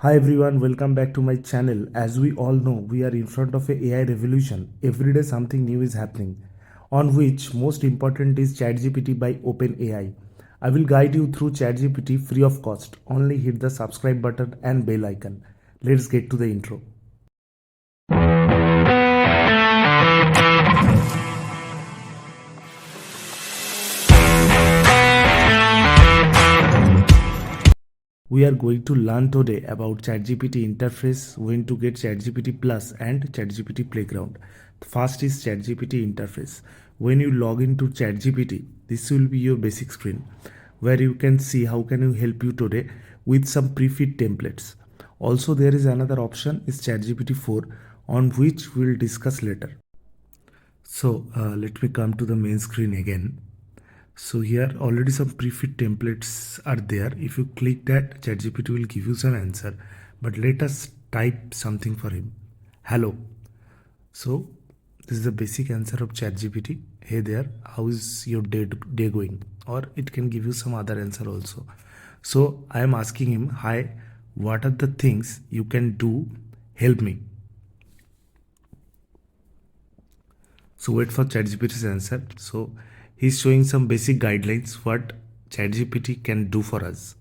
Hi everyone, welcome back to my channel. As we all know, we are in front of a AI revolution. Every day something new is happening, on which most important is ChatGPT by OpenAI. I will guide you through ChatGPT free of cost. Only hit the subscribe button and bell icon. Let's get to the intro. We are going to learn today about ChatGPT interface, when to get ChatGPT Plus and ChatGPT Playground. First is ChatGPT interface. When you log into ChatGPT, this will be your basic screen where you can see how can you help you today with some pre-fit templates. Also there is another option is ChatGPT 4 on which we'll discuss later. So let me come to the main screen again. So here already some pre-fit templates are there. If you click that, ChatGPT will give you some answer. But let us type something for him. Hello. So this is the basic answer of ChatGPT. Hey there, how is your day going? Or it can give you some other answer also. So I am asking him, hi, what are the things you can do? Help me. So wait for ChatGPT's answer. So he's showing some basic guidelines what ChatGPT can do for us.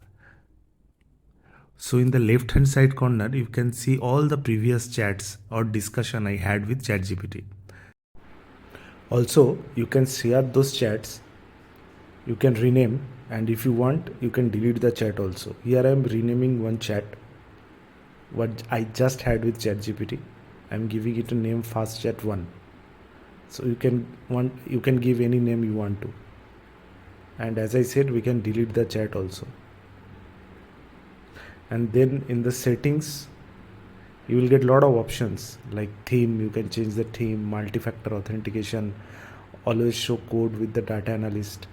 So in the left hand side corner, you can see all the previous chats or discussion I had with ChatGPT. Also, you can share those chats, you can rename, and if you want, you can delete the chat also. Here I am renaming one chat, what I just had with ChatGPT. I am giving it a name fast chat 1. So you can give any name you want to. And as I said, we can delete the chat also. And then in the settings, you will get a lot of options like theme. You can change the theme, multi-factor authentication, always show code with the data analyst.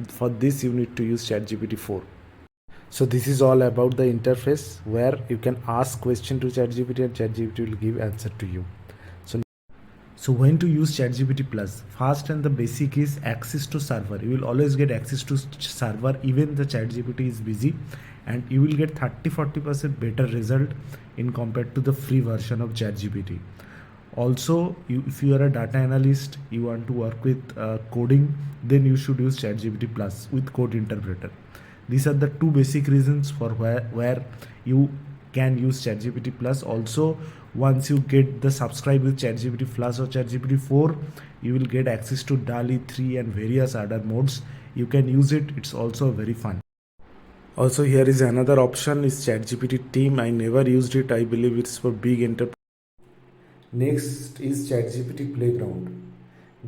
For this you need to use ChatGPT 4. So this is all about the interface where you can ask question to ChatGPT and ChatGPT will give answer to you. So when to use ChatGPT Plus? First and the basic is access to server. You will always get access to server even the ChatGPT is busy, and you will get 30-40% better result in compared to the free version of ChatGPT. Also, if you are a data analyst, you want to work with coding, then you should use ChatGPT Plus with code interpreter. These are the two basic reasons for where you can use ChatGPT Plus. Also, once you get the subscribe with ChatGPT Plus or ChatGPT 4, you will get access to DALI 3 and various other modes. You can use it. It's also very fun. Also, here is another option is ChatGPT Team. I never used it. I believe it's for big enterprise. Next is ChatGPT Playground.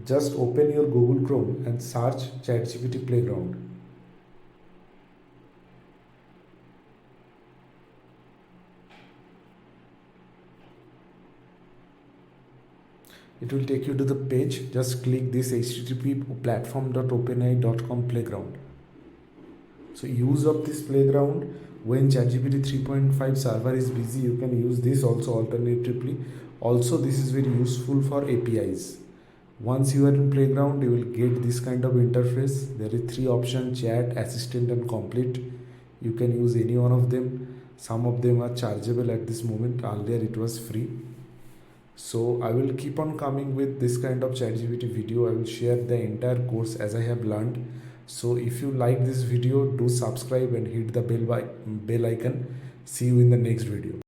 Just open your Google Chrome and search ChatGPT Playground. It will take you to the page. Just click this http platform.openai.com playground. So use of this playground when ChatGPT 3.5 server is busy, you can use this also alternatively. Also, this is very useful for APIs. Once you are in playground, you will get this kind of interface. There is 3 options: chat, assistant and complete. You can use any one of them. Some of them are chargeable at this moment. Earlier it was free. So I will keep on coming with this kind of ChatGPT video. I will share the entire course as I have learned. So if you like this video, do subscribe and hit the bell icon. See you in the next video.